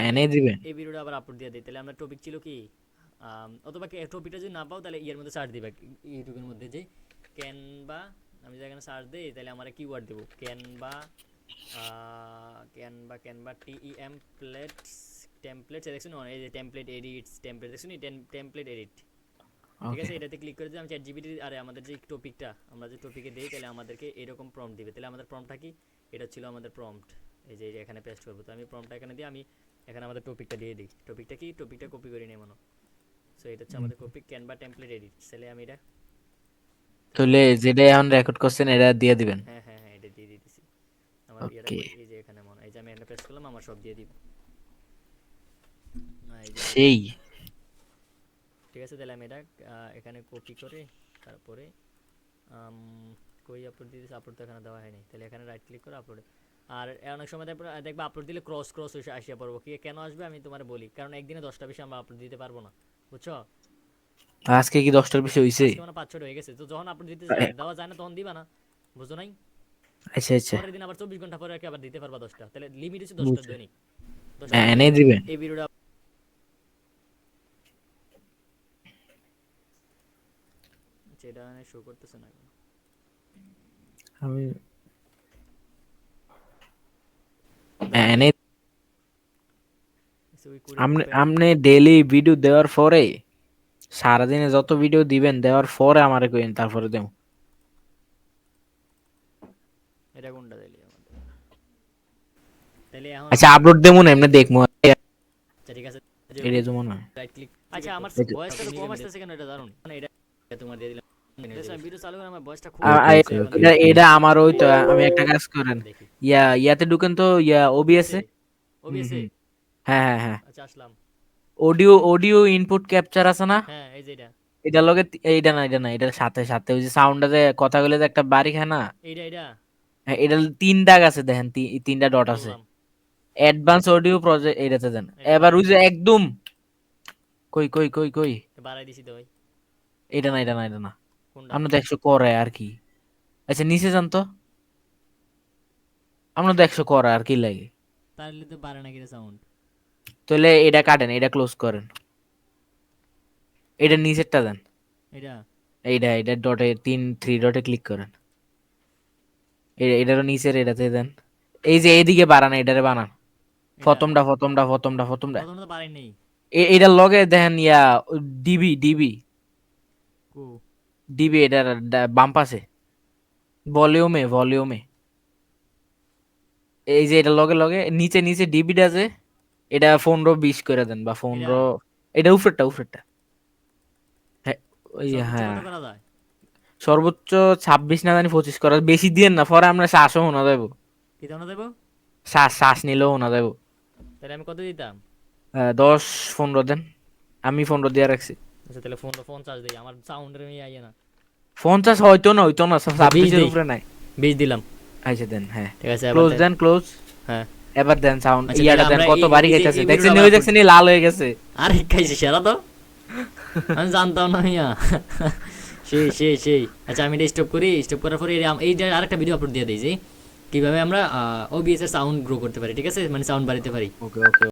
এনে দিবেন। এই ভিডিওটা আবার আপলোড দিয়ে দিই। তাহলে আমরা টপিক ছিল কি, অথবা টপিকটা যদি না পাও তাহলে ইয়ের মধ্যে সার্চ দিবা, ইউটিউবের মধ্যে যে ক্যানভা। আমি যদি এখানে সার্চ দিই তাহলে আমার কিওয়ার্ড দেবো Canva, Canva Canva templates, templates দেখছেন, এই যে টেমপ্লেট এডিটস, টেমপ্লেট দেখছেন, টেমপ্লেট এডিট। ঠিক ওকে। আছে, এটাতে ক্লিক করে দিয়ে আমি চ্যাট জিপিটি, আরে আমাদের যে টপিকটা আমরা যে টপিকে দিই তাহলে আমাদেরকে এরকম প্রম্পট দিবে। তাহলে আমাদের প্রম্পটটা কি, এটা ছিল আমাদের প্রম্পট। এই যে এখানে পেস্ট করবো, তো আমি প্রম্পটটা এখানে দিয়ে আমি এখানে আমাদের টপিকটা দিয়ে দিই। টপিকটা কি, টপিকটা কপি করে নিই মনে। সো এটা হচ্ছে আমাদের টপিক ক্যানভা টেমপ্লেট এডিট। তাহলে আমি এটা তাহলে যেটা এখন রেকর্ড করছেন এটা দিয়ে দিবেন। হ্যাঁ হ্যাঁ হ্যাঁ এটা দিয়ে দিতেছি। আমার ইয়েটা ওকে। কই, এই যে এখানে মনে, এই যে আমি এখানে পেস্ট করলাম, আমার সব দিয়ে দিব। এই যে দিলাম। সেই। ঠিক আছে, তাহলে আমি এটা এখানে কপি করে তারপরে আম, কই আপলোড দিতেছি, আপলোড তো এখানে দেওয়া হয়নি। তাহলে এখানে রাইট ক্লিক করে আপলোড। আর অনেক সময় দেখবা আপলোড দিলে ক্রস ক্রস এসে আসিয়া পড়বো, কি কেন আসবে আমি তোমার বলি, কারণ একদিনে 10টা বেশি আমরা আপলোড দিতে পারবো না, বুঝছো। আজকে কি 10টার বেশি হইছে? আজকে মানে 5-6 হয়ে গেছে, তো যখন আপলোড দিতে দেওয়া যায় না তখন দিবা না, বুঝো নাই। আচ্ছা আচ্ছা। পরের দিন আবার 24 ঘন্টা পরে আর কি আবার দিতে পারবা 10টা, তাহলে লিমিট হচ্ছে 10টা বুঝছি। দৈনিক। 10টা দিলে এনে দিবেন। এই ভিডিওটা সেটা শো করতেছে না এখন। আমি এনে ওই করে আপনি ওপেন। আপনি ডেইলি ভিডিও দেওয়ার পরে সারাদিনে যত ভিডিও দিবেন দেওয়ার পরে আমারে কইন, তারপরে দেব। এটা কোনটা দিলি আমাদের, তাহলে এখন আচ্ছা আমরা আপলোড দেবো না এমনি দেখবো। আচ্ছা ঠিক আছে, এটা তো মনে হয়। Right click. আচ্ছা আমার এই যে- ভয়েসটা তো কম আসতেছে কেন, এটা দারুন মানে এটা তোমার দিয়ে দিলাম। ভিডিও চালু করে আমার ভয়েসটা খুব আ- কম আ- আসছে এখন এটা দেখি। এটা আমার ওই তো, আমি একটা কাজ করেন। দেখি ইয়াতে ঢুকেন তো, ওবিএস ওবিএসে, এ। হুম ওবিএসে। হুম। হ্যাঁ হ্যাঁ হ্যাঁ। আচ্ছা আসলাম। অডিও অডিও ইনপুট ক্যাপচার আছে না? হ্যাঁ এই যে এটা, এটার লগে এইটা না, এটা না, এটার সাথে সাথে ওই যে সাউন্ডটাতে কথা বলে যে একটা বাড়ি খায় না? এইটা হ্যাঁ, এটা তিন দাগ আছে দেখেন, তিনটা ডট আছে। করলাম। অ্যাডভান্স অডিও প্রজেক্ট এটাতে দেন। এটা এবার বাড়াই ওই যে দিছি, একদম কই কই কই কই। বাড়াই দিছি তো ভাই। এটা না, এটা না, এটা না। কোনটা, আমরা তো 100 করে আর কি। আচ্ছা নিচে যান তো। আমরা তো 100 করে আর কি লাগে। তাহলে তো বাড়ে না কি সাউন্ড। তাহলে এটা কাটেন, এটা ক্লোজ করেন। এটা নিচেরটা দেন। এটা এটা ডটে থ্রি ডটে ক্লিক করেন। এটারও নিচের এটাতে দেন। এই যে এইদিকে বাড়ান, এটারে বানান। এটা ফতমটা। প্রথমে তো বাড়াই নেই। এটার লগে দেখেন ডিবি ডিবি কো ডিবি এটার বাম্প আছে। ভলিউমে এই যে এটা লগে লগে নিচে নিচে ডিবিটা আছে। এটা 15-20 করে দেন, বা এটা 15। এটা উপরেরটা। হ্যাঁ। ওই সর্বোচ্চ হ্যাঁ। কত করা যায়। সর্বোচ্চ 26 না জানি 25 করা, বেশি দিয়েন না, পরে আমরা শ্বাসও শোনা যাবো। কি দাম দেবো, শ্বাস নিলেও শোনা যাবো। তাহলে আমি কত দিতাম। 10-15 দেন। আমি 15 দিয়ে রাখছি। আচ্ছা তাহলে ফোন ফোন চার্জ দিই, আমার সাউন্ডের মেয়ে আইয়ে না। 50 হইতো না, আচ্ছা 20 26-এর দিই, উপরে নাই। 20 দিলাম। আচ্ছা দেন, হ্যাঁ। ঠিক আছে এবার ক্লোজ দেন, ক্লোজ। হ্যাঁ। এবার দেন সাউন্ড আচ্ছা তাহলে ইয়াটা দেন, আমরা কত এই বাড়ি এই যে খাইতেছে এই দেখছেন ভিডিওটা নি, আবার ওই আপলোড, দেখছেন নি, লাল হয়ে গেছে। আরে খাইছে সেরা তো, আমি জানতাম না মিয়া। সেই আচ্ছা আমি এটা স্টপ করি, স্টপ করার পরে এই যে আরেকটা ভিডিও আপলোড দিয়ে দিই যে কিভাবে আমরা ওবিএস এর সাউন্ড গ্রো করতে পারি, ঠিক আছে, মানে সাউন্ড বাড়াতে পারি। ওকে ওকে।